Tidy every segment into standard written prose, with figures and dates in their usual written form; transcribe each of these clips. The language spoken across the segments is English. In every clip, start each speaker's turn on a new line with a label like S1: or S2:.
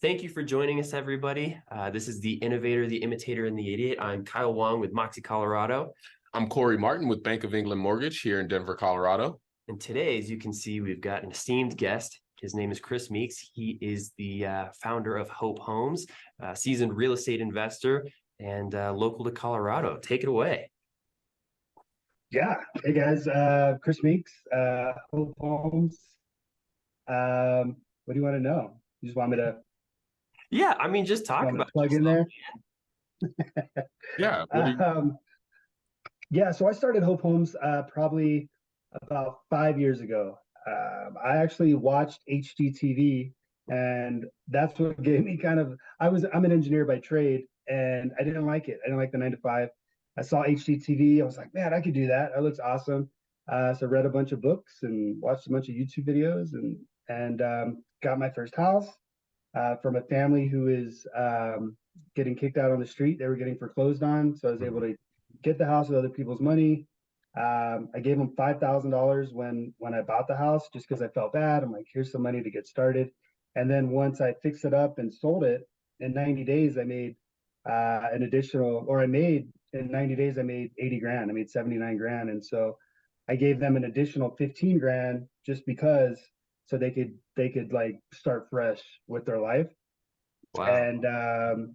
S1: Thank you for joining us, everybody. This is the Innovator, the Imitator, and the Idiot. I'm Kyle Wong with Moxie, Colorado.
S2: I'm Corey Martin with Bank of England Mortgage here in Denver, Colorado.
S1: And today, as you can see, we've got an esteemed guest. His name is Chris Meeks. He is the founder of Hope Homes, seasoned real estate investor, and local to Colorado. Take it away.
S3: Yeah. Hey, guys. Chris Meeks, Hope Homes. What do you want to know? You just want me to...
S1: Yeah, I mean, just talk about
S3: plug in there.
S2: Yeah.
S3: Yeah. So I started Hope Homes probably about 5 years ago. I actually watched HGTV, and that's what gave me I'm an engineer by trade, and I didn't like it. I didn't like the 9 to 5. I saw HGTV. I was like, man, I could do that. That looks awesome. So I read a bunch of books and watched a bunch of YouTube videos, and got my first house. From a family who is getting kicked out on the street. They were getting foreclosed on. So I was able to get the house with other people's money. I gave them $5,000 when I bought the house, just because I felt bad. I'm like, here's some money to get started. And then once I fixed it up and sold it, in 90 days, I made in 90 days, I made 80 grand. I made 79 grand. And so I gave them an additional 15 grand just because, so they could like start fresh with their life.
S1: Wow.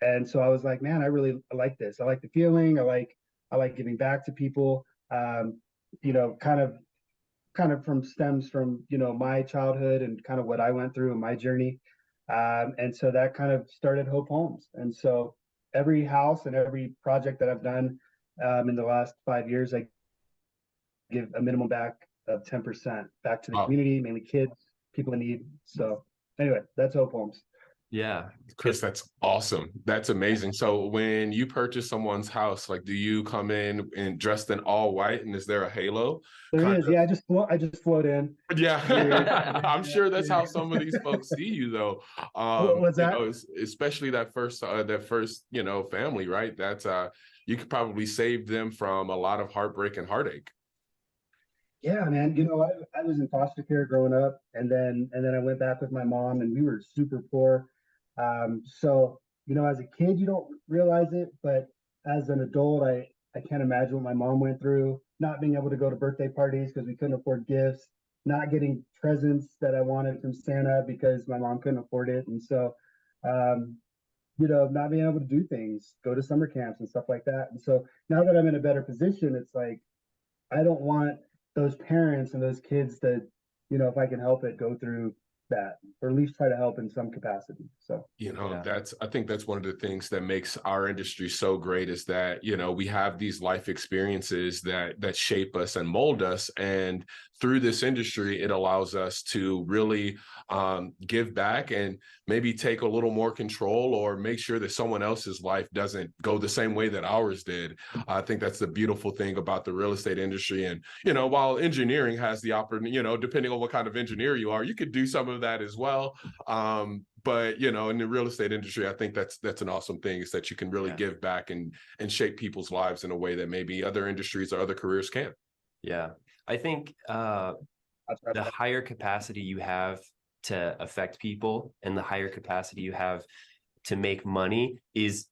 S3: And so I was like, man, I really like this. I like the feeling. I like giving back to people. Kind of stems from my childhood and kind of what I went through in my journey. And so that kind of started Hope Homes. And so every house and every project that I've done in the last 5 years, I give a minimum back of 10% back to the community, mainly kids, people in need. So anyway, that's Hope Homes.
S1: Yeah.
S2: Chris, that's awesome. That's amazing. So when you purchase someone's house, like, do you come in and dressed in all white, and is there a halo?
S3: There is. Yeah, I just float in.
S2: Yeah. I'm sure that's how some of these folks see you, though.
S3: What's that?
S2: Especially that first family, right? That's you could probably save them from a lot of heartbreak and heartache.
S3: Yeah, man. I was in foster care growing up, and then I went back with my mom, and we were super poor. So as a kid, you don't realize it, but as an adult, I can't imagine what my mom went through, not being able to go to birthday parties because we couldn't afford gifts, not getting presents that I wanted from Santa because my mom couldn't afford it, and so not being able to do things, go to summer camps and stuff like that. And so now that I'm in a better position, it's like I don't want those parents and those kids that, if I can help it, go through that, or at least try to help in some capacity. So,
S2: I think that's one of the things that makes our industry so great, is that, we have these life experiences that shape us and mold us. And through this industry, it allows us to really give back and maybe take a little more control, or make sure that someone else's life doesn't go the same way that ours did. I think that's the beautiful thing about the real estate industry. And, while engineering has the opportunity, depending on what kind of engineer you are, you could do some of that as well. But in the real estate industry, I think that's an awesome thing, is that you can really give back and shape people's lives in a way that maybe other industries or other careers can't.
S1: Yeah. I think the higher capacity you have to affect people, and the higher capacity you have to make money, is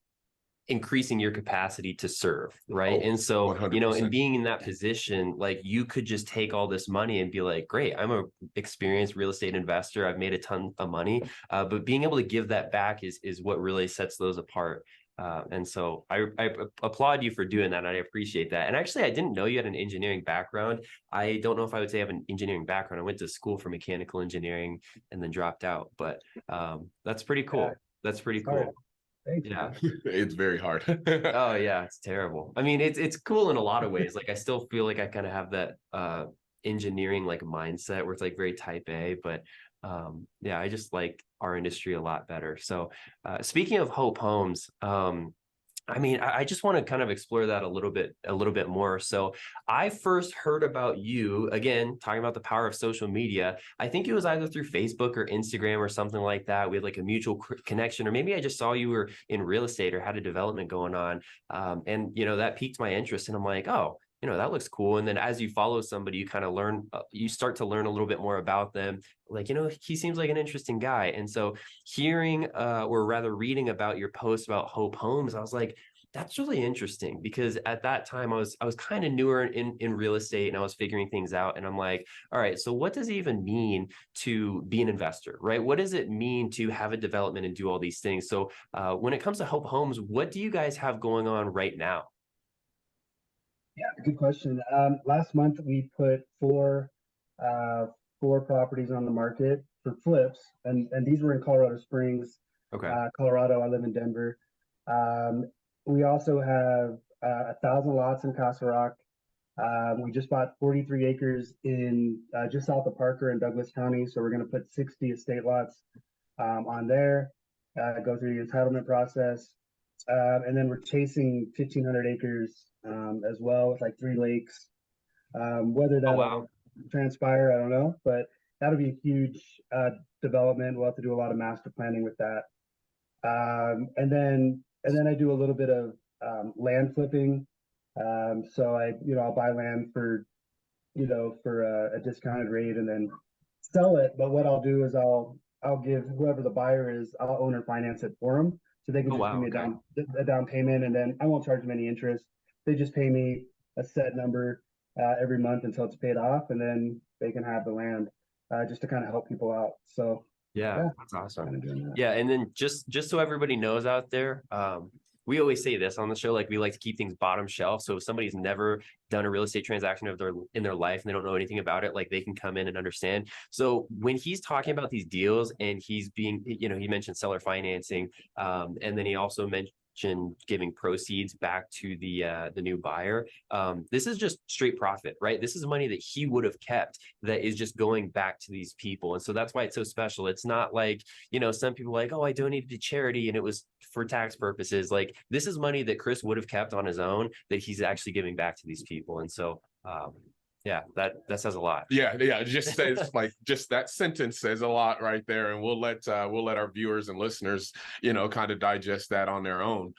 S1: increasing your capacity to serve, right? And so
S2: 100%.
S1: in being in that position, like, you could just take all this money and be like, great, I'm a experienced real estate investor, I've made a ton of money, but being able to give that back is what really sets those apart. And so I applaud you for doing that, and I appreciate that. And actually, I didn't know you had an engineering background. I don't know if I would say I have an engineering background. I went to school for mechanical engineering and then dropped out, but that's pretty cool. That's pretty cool. Yeah.
S2: It's very hard.
S1: Oh yeah, it's terrible. I mean, it's cool in a lot of ways. Like, I still feel like I kind of have that engineering like mindset where it's like very type A, but yeah, I just our industry a lot better. So speaking of Hope Homes, I mean, I just want to kind of explore that a little bit more. So I first heard about you, again, talking about the power of social media. I think it was either through Facebook or Instagram or something like that. We had like a mutual connection, or maybe I just saw you were in real estate or had a development going on. And that piqued my interest. And I'm like, oh, that looks cool. And then as you follow somebody, you kind of learn, you start to learn a little bit more about them. Like, he seems like an interesting guy. And so hearing, or rather reading about your post about Hope Homes, I was like, that's really interesting, because at that time I was kind of newer in real estate, and I was figuring things out. And I'm like, all right, so what does it even mean to be an investor, right? What does it mean to have a development and do all these things? So when it comes to Hope Homes, what do you guys have going on right now?
S3: Yeah, good question. Last month we put uh, four properties on the market for flips, and these were in Colorado Springs,
S1: Okay.
S3: Colorado. I live in Denver. Um, we also have 1,000 lots in Casa Rock. We just bought 43 acres in just south of Parker in Douglas County, so we're going to put 60 estate lots on there. Go through the entitlement process. And then we're chasing 1,500 acres as well, with like 3 lakes. Whether
S1: Oh, wow.
S3: that'll transpire, I don't know, but that'll be a huge development. We'll have to do a lot of master planning with that. And then I do a little bit of land flipping. So I'll buy land for a discounted rate and then sell it. But what I'll do is I'll give whoever the buyer is, I'll owner finance it for them, so they can
S1: Oh,
S3: just give
S1: wow.
S3: me
S1: Okay.
S3: a down payment, and then I won't charge them any interest. They just pay me a set number every month until it's paid off, and then they can have the land, just to kind of help people out. So
S1: Yeah,
S3: yeah,
S1: that's awesome.
S3: kind of doing that.
S1: Yeah, and then just so everybody knows out there, we always say this on the show, like we like to keep things bottom shelf. So if somebody's never done a real estate transaction in their life and they don't know anything about it, like they can come in and understand. So when he's talking about these deals and he's being, he mentioned seller financing, and then he also mentioned giving proceeds back to the new buyer. This is just straight profit, right? This is money that he would have kept that is just going back to these people. And so that's why it's so special. It's not like, some people are like, oh, I donated to charity and it was for tax purposes. Like, this is money that Chris would have kept on his own that he's actually giving back to these people. And so yeah, that says a lot.
S2: Yeah, just says like just that sentence says a lot right there, and we'll let our viewers and listeners, kind of digest that on their own.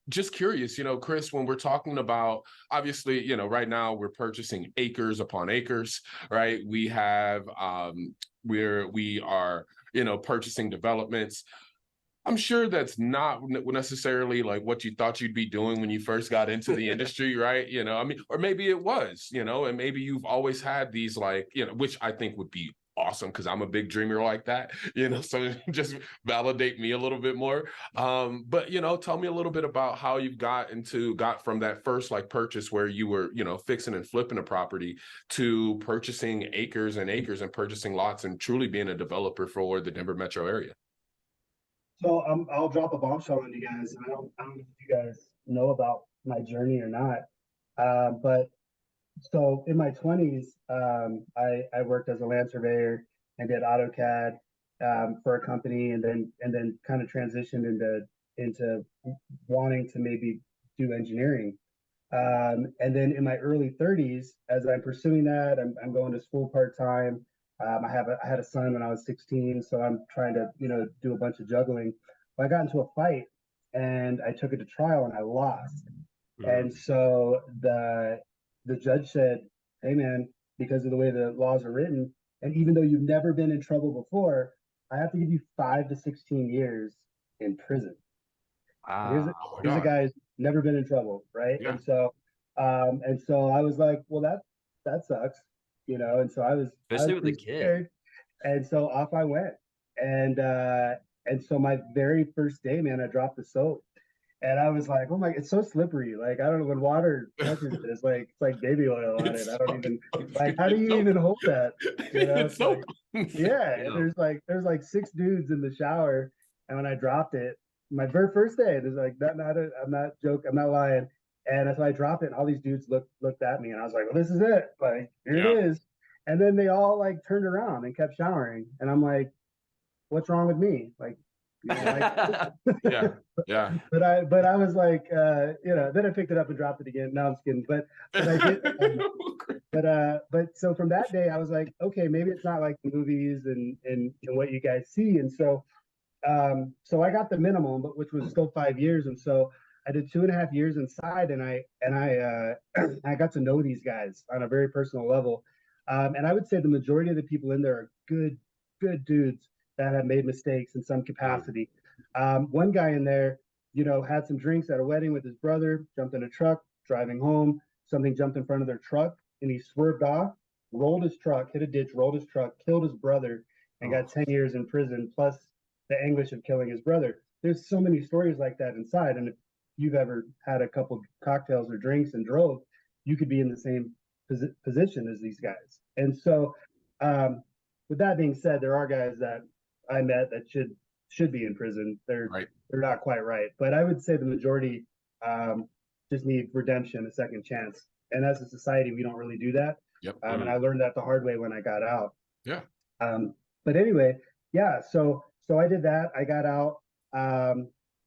S2: Just curious, Chris, when we're talking about, obviously, right now we're purchasing acres upon acres, right? We have we are, purchasing developments. I'm sure that's not necessarily like what you thought you'd be doing when you first got into the industry, right? I mean, or maybe it was, and maybe you've always had these like, which I think would be awesome because I'm a big dreamer like that, so just validate me a little bit more. But, tell me a little bit about how you got from that first like purchase where you were, fixing and flipping a property to purchasing acres and acres and purchasing lots and truly being a developer for the Denver metro area.
S3: So I'll drop a bombshell on you guys. I don't know if you guys know about my journey or not, but so in my 20s, I worked as a land surveyor and did AutoCAD for a company, and then kind of transitioned into wanting to maybe do engineering. And then in my early 30s, as I'm pursuing that, I'm going to school part time. I had a son when I was 16, so I'm trying to do a bunch of juggling. But I got into a fight, and I took it to trial, and I lost.
S1: Mhm.
S3: And so the judge said, "Hey man, because of the way the laws are written, and even though you've never been in trouble before, I have to give you 5 to 16 years in prison." Here's a,
S1: Wow.
S2: Oh my
S3: here's a
S2: God.
S3: guy who's never been in trouble, right?
S2: Yeah.
S3: And so I was like, well, that sucks, And so I
S1: Especially
S3: was
S1: with a
S3: pretty
S1: kid.
S3: scared, and so off I went, and so my very first day, man, I dropped the soap, and I was like, oh my, it's so slippery. Like I don't know, when water touches it, it's like baby oil on it.
S2: It's
S3: I don't
S2: so,
S3: even like. How do
S2: it's
S3: you
S2: so,
S3: even hold that?
S2: it's
S3: It's
S2: so.
S3: like, yeah. And
S1: Yeah.
S3: there's like 6 dudes in the shower, and when I dropped it, my very first day, there's like I'm not joking, I'm not lying. And so I dropped it, and all these dudes looked at me, and I was like, well, this is it. Like, here it
S2: Yeah.
S3: is. And then they all like turned around and kept showering, and I'm like, what's wrong with me? Like, you don't like
S2: Yeah. Yeah.
S3: but I was like, then I picked it up and dropped it again. No, I'm just kidding. But I did. But so from that day, I was like, okay, maybe it's not like the movies and what you guys see. And so I got the minimum, but which was still 5 years. And so I did 2.5 years inside, and I got to know these guys on a very personal level. And I would say the majority of the people in there are good dudes that have made mistakes in some capacity. One guy in there, had some drinks at a wedding with his brother, jumped in a truck, driving home. Something jumped in front of their truck, and he swerved off, rolled his truck, hit a ditch, rolled his truck, killed his brother, and got 10 years in prison, plus the anguish of killing his brother. There's so many stories like that inside. And if you've ever had a couple cocktails or drinks and drove, you could be in the same position as these guys. And so, with that being said, there are guys that I met that should be in prison. They're not quite right, but I would say the majority just need redemption, a second chance. And as a society, we don't really do that.
S2: Yep.
S3: And I learned that the hard way when I got out.
S2: Yeah.
S3: But anyway, yeah. So I did that. I got out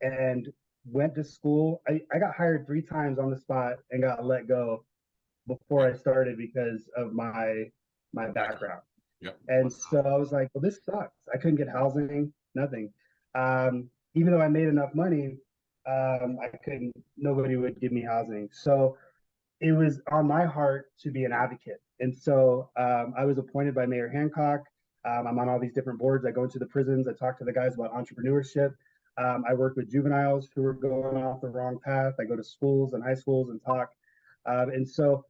S3: and went to school. I got hired 3 times on the spot and got let go before I started because of my background.
S2: Yep.
S3: And so I was like, well, this sucks. I couldn't get housing, nothing. Even though I made enough money, nobody would give me housing. So it was on my heart to be an advocate. And so I was appointed by Mayor Hancock. I'm on all these different boards. I go into the prisons. I talk to the guys about entrepreneurship. I work with juveniles who are going off the wrong path. I go to schools and high schools and talk. And so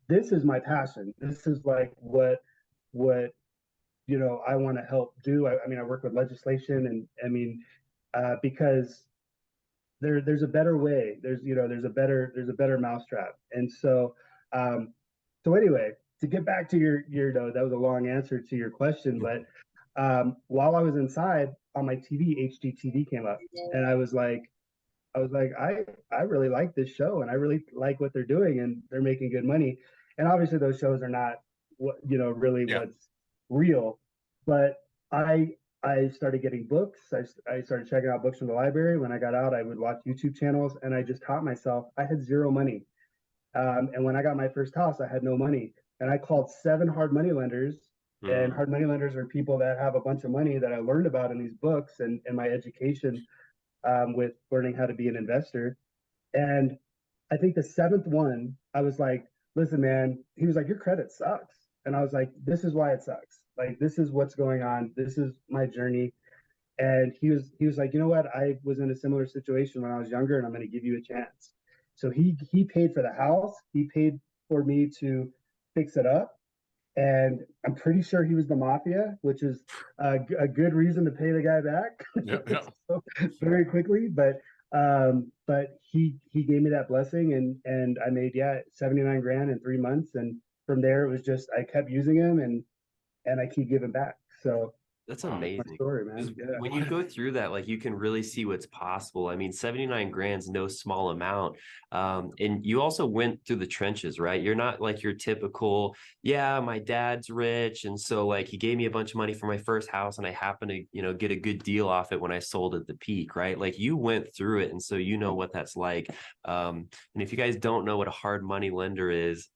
S3: this is my passion. This is like what I want to help do. I mean, I work with legislation, and I mean, because there's a better way. There's a better mousetrap. And so anyway, to get back to your that was a long answer to your question, but while I was inside on my TV, HGTV came up, and I was like, I really like this show, and I really like what they're doing, and they're making good money. And obviously those shows are not really what's real, but I started getting books. I started checking out books from the library. When I got out, I would watch YouTube channels, and I just taught myself. I had zero money. And when I got my first house, I had no money. And I called 7 hard money lenders. And hard money lenders are people that have a bunch of money that I learned about in these books and my education with learning how to be an investor. And I think the 7th one, I was like, listen, man, he was like, your credit sucks. And I was like, this is why it sucks. Like, this is what's going on. This is my journey. And he was like, you know what? I was in a similar situation when I was younger, and I'm going to give you a chance. So he paid for the house. He paid for me to fix it up. And I'm pretty sure he was the mafia, which is a good reason to pay the guy back so, very quickly. But he gave me that blessing, and I made 79 grand in 3 months. And from there, it was just I kept using him, and I keep giving back. So
S1: that's amazing.
S3: My story, man. Yeah.
S1: When you go through that, like, you can really see what's possible. I mean, 79 grand's no small amount. And you also went through the trenches, right? You're not like your typical, my dad's rich, and so like he gave me a bunch of money for my first house, and I happened to, get a good deal off it when I sold at the peak, right? Like, you went through it, and so you know what that's like. And if you guys don't know what a hard money lender is,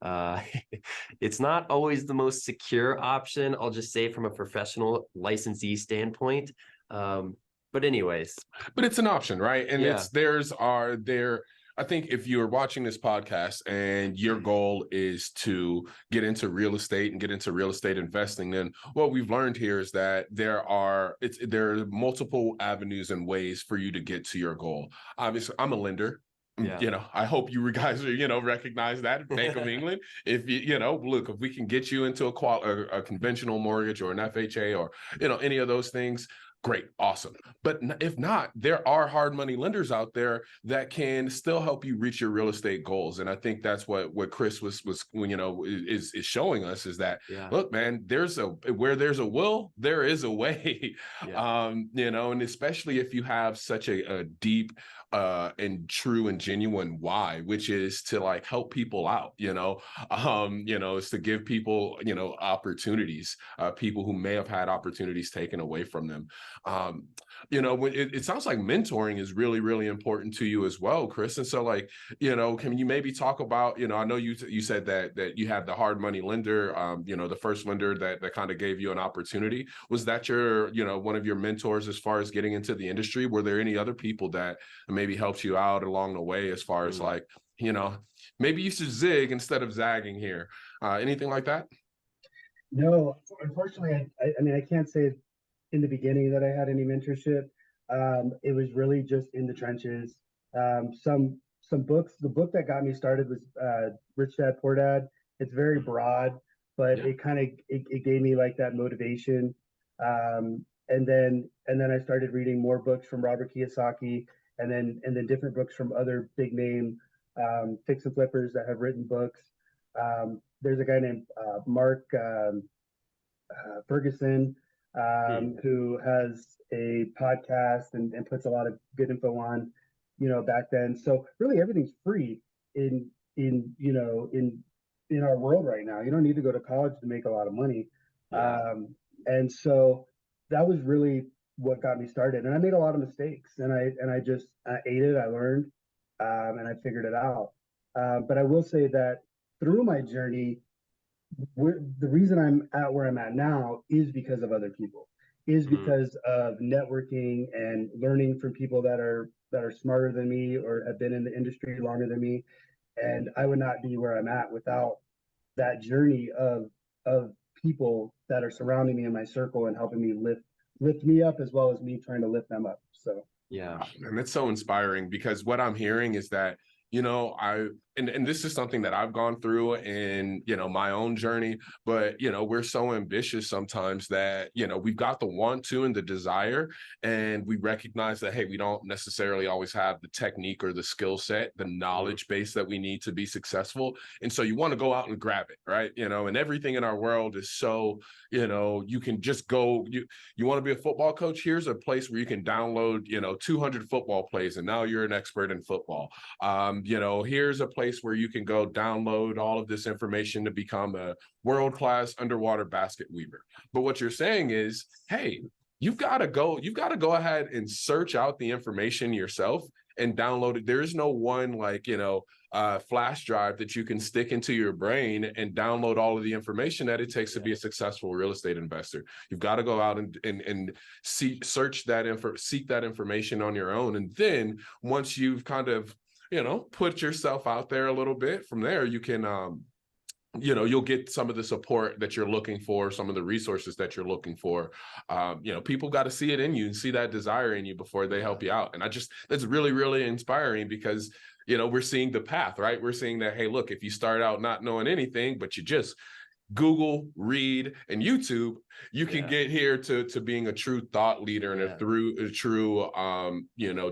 S1: it's not always the most secure option. I'll just say from a professional licensee standpoint. But anyways,
S2: but it's an option, right? And I think if you're watching this podcast and your goal is to get into real estate and get into real estate investing, then what we've learned here is that there are multiple avenues and ways for you to get to your goal. Obviously, I'm a lender. I hope you guys are, recognize that Bank of England. If look, if we can get you into a conventional mortgage or an FHA or, any of those things, great, awesome. But if not, there are hard money lenders out there that can still help you reach your real estate goals. And I think that's what Chris was is showing us, is that, look, man, where there's a will, there is a way. And especially if you have such a deep and true and genuine why, which is to like help people out, is to give people, opportunities, people who may have had opportunities taken away from them. it sounds like mentoring is really, really important to you as well, Chris. And so like, can you maybe talk about, I know you said that you had the hard money lender, the first lender that kind of gave you an opportunity. Was that your, one of your mentors as far as getting into the industry? Were there any other people that maybe helped you out along the way as far as like, maybe you should zig instead of zagging here? Anything like that?
S3: No, unfortunately, I mean, I can't say in the beginning that I had any mentorship. It was really just in the trenches. Some books. The book that got me started was Rich Dad Poor Dad. It's very broad, but
S2: Yeah.
S3: it gave me like that motivation. And then I started reading more books from Robert Kiyosaki, and then different books from other big name fix and flippers that have written books. There's a guy named Mark Ferguson, who has a podcast and puts a lot of good info on, back then. So really everything's free in in our world right now. You don't need to go to college to make a lot of money.
S1: Yeah.
S3: And so that was really what got me started. And I made a lot of mistakes, and I ate it, I learned, and I figured it out. But I will say that through my journey, the reason I'm at where I'm at now is because of other people, is because of networking and learning from people that are smarter than me or have been in the industry longer than me. And I would not be where I'm at without that journey of people that are surrounding me in my circle and helping me lift me up, as well as me trying to lift them up. So
S1: Yeah.
S2: And it's so inspiring, because what I'm hearing is that, and this is something that I've gone through in, my own journey, but, we're so ambitious sometimes that, we've got the want to and the desire, and we recognize that, hey, we don't necessarily always have the technique or the skill set, the knowledge base that we need to be successful. And so you want to go out and grab it, right? And everything in our world is so, you can just go, you want to be a football coach? Here's a place where you can download, 200 football plays, and now you're an expert in football. Here's a place where you can go download all of this information to become a world-class underwater basket weaver. But what you're saying is, hey, you've got to go ahead and search out the information yourself and download it. There is no one flash drive that you can stick into your brain and download all of the information that it takes to be a successful real estate investor. You've got to go out and seek that information on your own. And then once you've kind of, put yourself out there a little bit, from there, you can, you'll get some of the support that you're looking for, some of the resources that you're looking for. People got to see it in you and see that desire in you before they help you out. And that's really, really inspiring, because, we're seeing the path, right? We're seeing that, hey, look, if you start out not knowing anything, but you just Google, read, and YouTube, you can get here to being a true thought leader and a true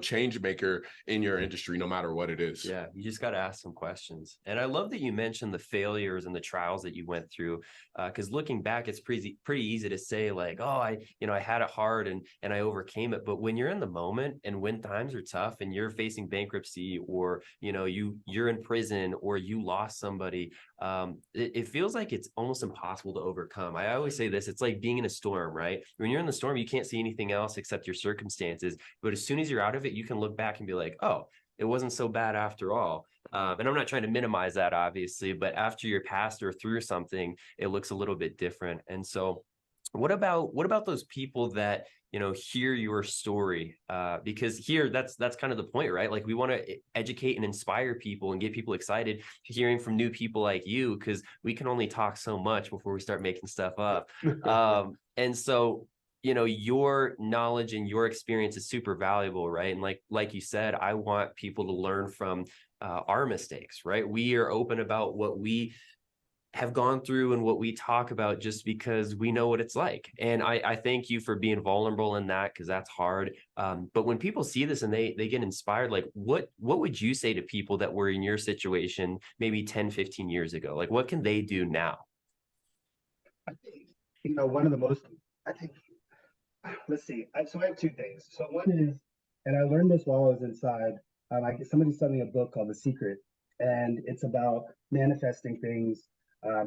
S2: change maker in your industry, no matter what it is.
S1: Yeah, you just got to ask some questions. And I love that you mentioned the failures and the trials that you went through, because looking back, it's pretty easy to say like, oh, I had it hard and I overcame it. But when you're in the moment and when times are tough and you're facing bankruptcy, or you're in prison, or you lost somebody, it feels like it's almost impossible to overcome. I always say this, it's like being in a storm, right? When you're in the storm, you can't see anything else except your circumstances. But as soon as you're out of it, you can look back and be like, oh, it wasn't so bad after all. And I'm not trying to minimize that, obviously, but after you're past or through something, it looks a little bit different. And so what about those people that hear your story, because here that's kind of the point, right? Like we want to educate and inspire people and get people excited hearing from new people like you, because we can only talk so much before we start making stuff up. And so your knowledge and your experience is super valuable, right? And like you said, I want people to learn from our mistakes, right? We are open about what we have gone through and what we talk about, just because we know what it's like. And I thank you for being vulnerable in that, because that's hard. But when people see this and they get inspired, like what would you say to people that were in your situation maybe 10, 15 years ago? Like what can they do now?
S3: I think, one of the most, I think, let's see. So I have two things. So one is, and I learned this while I was inside, somebody sent me a book called The Secret, and it's about manifesting things,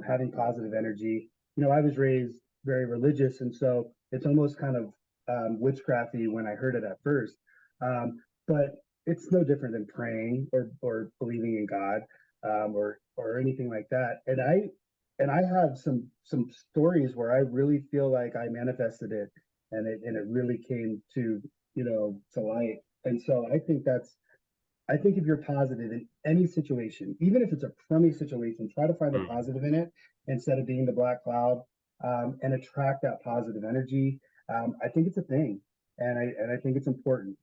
S3: having positive energy. I was raised very religious, and so it's almost kind of witchcrafty when I heard it at first. But it's no different than praying or believing in God, or anything like that. And I have some stories where I really feel like I manifested it, and it really came to, to light. And so I think if you're positive in any situation, even if it's a crummy situation, try to find the
S1: Mm.
S3: positive in it instead of being the black cloud, and attract that positive energy. I think it's a thing, and I think it's important.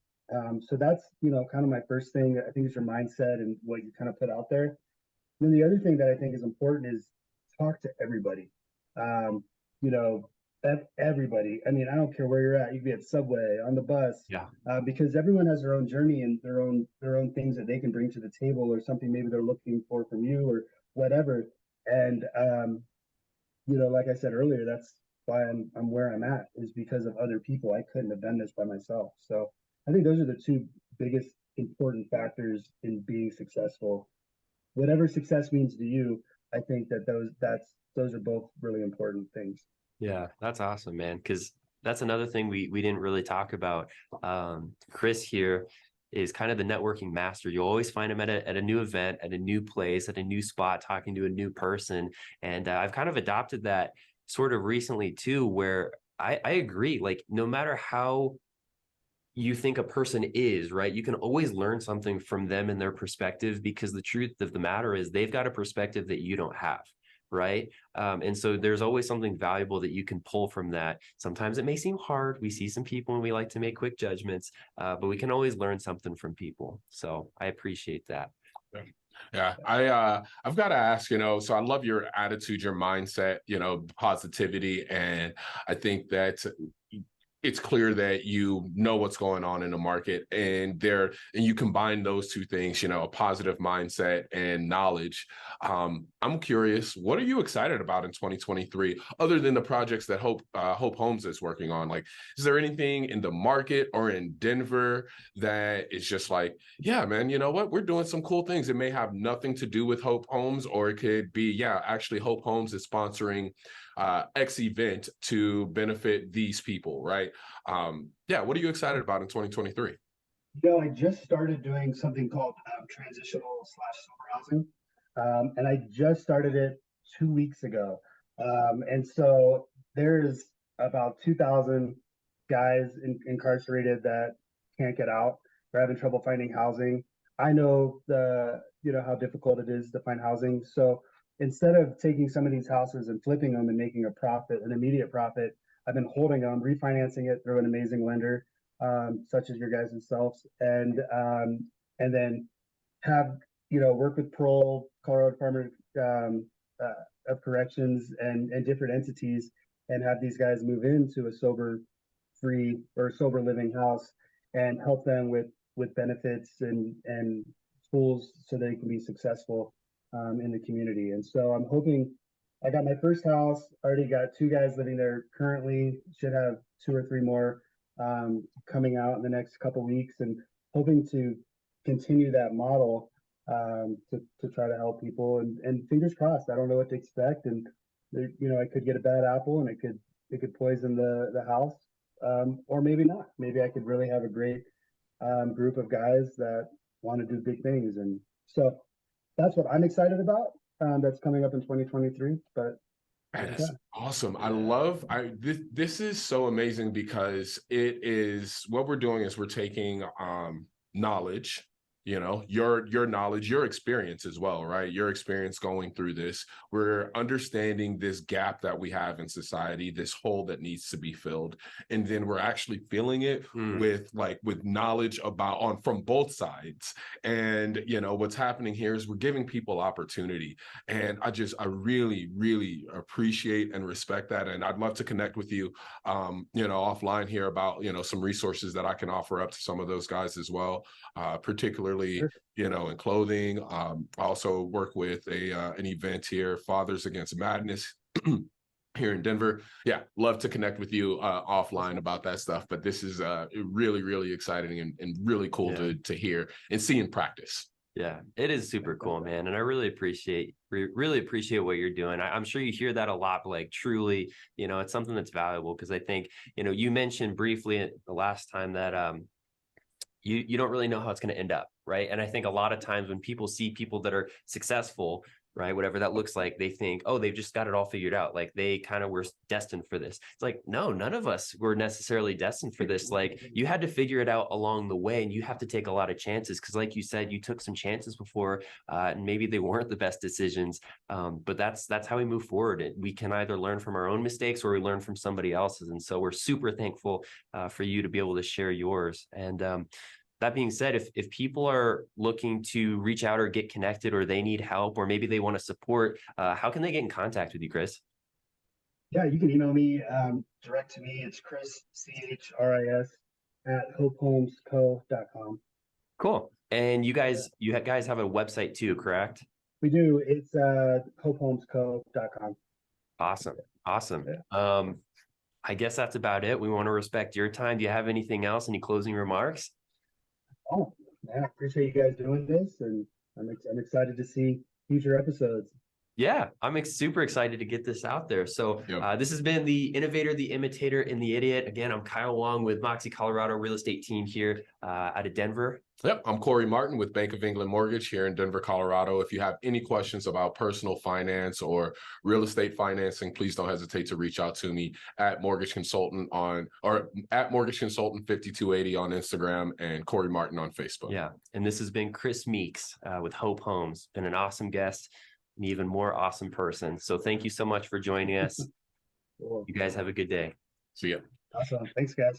S3: So that's, kind of my first thing. I think is your mindset and what you kind of put out there. Then the other thing that I think is important is talk to everybody. Um, you know, everybody. I mean, I don't care where you're at. You can be at Subway, on the bus,
S1: Yeah.
S3: because everyone has their own journey and their own things that they can bring to the table, or something maybe they're looking for from you, or whatever. And like I said earlier, that's why I'm where I'm at, is because of other people. I couldn't have done this by myself. So I think those are the two biggest important factors in being successful. Whatever success means to you, I think that those are both really important things.
S1: Yeah, that's awesome, man. Because that's another thing we didn't really talk about. Chris here is kind of the networking master. You always find him at a new event, at a new place, at a new spot, talking to a new person. And I've kind of adopted that sort of recently too, where I agree. Like, no matter how you think a person is, right, you can always learn something from them and their perspective, because the truth of the matter is they've got a perspective that you don't have, right? And so there's always something valuable that you can pull from that. Sometimes it may seem hard. We see some people and we like to make quick judgments, but we can always learn something from people. So I appreciate that.
S2: Yeah, I've got to ask, so I love your attitude, your mindset, positivity, and I think that it's clear that you know what's going on in the market, and you combine those two things, a positive mindset and knowledge. I'm curious, what are you excited about in 2023, other than the projects that Hope Homes is working on? Like, is there anything in the market or in Denver that is just like, yeah, man, you know what? We're doing some cool things. It may have nothing to do with Hope Homes, or it could be, yeah, actually Hope Homes is sponsoring X event to benefit these people, right? Yeah, what are you excited about in 2023?
S3: I just started doing something called transitional slash sober housing, and I just started it 2 weeks ago. And so there's about 2,000 guys incarcerated that can't get out. They're having trouble finding housing. I know how difficult it is to find housing. So instead of taking some of these houses and flipping them and making a profit, an immediate profit, I've been holding them, refinancing it through an amazing lender, such as your guys' selves, and then have work with parole, Colorado Department of Corrections, and different entities, and have these guys move into a sober-free or sober living house, and help them with benefits and tools so they can be successful in the community. And so I'm hoping. I got my first house. Already got two guys living there currently. Should have two or three more coming out in the next couple weeks, and hoping to continue that model, to try to help people. And fingers crossed. I don't know what to expect, and I could get a bad apple, and it could poison the house, or maybe not. Maybe I could really have a great group of guys that want to do big things, and so that's what I'm excited about. That's coming up in 2023. But
S2: That
S3: yeah.
S2: is awesome. This is so amazing, because it is what we're doing is we're taking knowledge, your knowledge, your experience as well, right? Your experience going through this. We're understanding this gap that we have in society, this hole that needs to be filled. And then we're actually filling it with knowledge from both sides. And what's happening here is we're giving people opportunity. And I really, really appreciate and respect that. And I'd love to connect with you, offline here about, some resources that I can offer up to some of those guys as well, particularly, in clothing. I also work with an event here, Fathers Against Madness, here in Denver. Yeah, love to connect with you offline about that stuff. But this is really, really exciting and really cool to hear and see in practice.
S1: Yeah, it is super cool, man. And I really appreciate what you're doing. I'm sure you hear that a lot, but like truly, it's something that's valuable because I think, you mentioned briefly the last time that you don't really know how it's going to end up, right? And I think a lot of times when people see people that are successful, right, whatever that looks like, they think, oh, they've just got it all figured out, like they kind of were destined for this. It's like, no, none of us were necessarily destined for this. Like you had to figure it out along the way, and you have to take a lot of chances because like you said, you took some chances before, and maybe they weren't the best decisions, but that's how we move forward. We can either learn from our own mistakes or we learn from somebody else's, and so we're super thankful for you to be able to share yours. And that being said, if people are looking to reach out or get connected, or they need help, or maybe they want to support, how can they get in contact with you, Chris?
S3: Yeah, you can email me direct to me. It's Chris, CHRIS at hopehomesco.com.
S1: Cool. And you guys have a website too, correct?
S3: We do. It's hopehomesco.com.
S1: Awesome. Awesome.
S3: Yeah.
S1: I guess that's about it. We want to respect your time. Do you have anything else? Any closing remarks?
S3: Oh, man, I appreciate you guys doing this, and I'm excited to see future episodes.
S1: Yeah, I'm super excited to get this out there. So this has been the Innovator, the Imitator, and the Idiot. Again, I'm Kyle Wong with Moxie Colorado Real Estate Team here out of Denver.
S2: Yep, I'm Corey Martin with Bank of England Mortgage here in Denver, Colorado. If you have any questions about personal finance or real estate financing, please don't hesitate to reach out to me at Mortgage Consultant at Mortgage Consultant 5280 on Instagram and Corey Martin on Facebook.
S1: Yeah, and this has been Chris Meeks with Hope Homes. Been an awesome guest, an even more awesome person. So thank you so much for joining us.
S3: Cool.
S1: You guys have a good day.
S2: See ya.
S3: Awesome. Thanks, guys.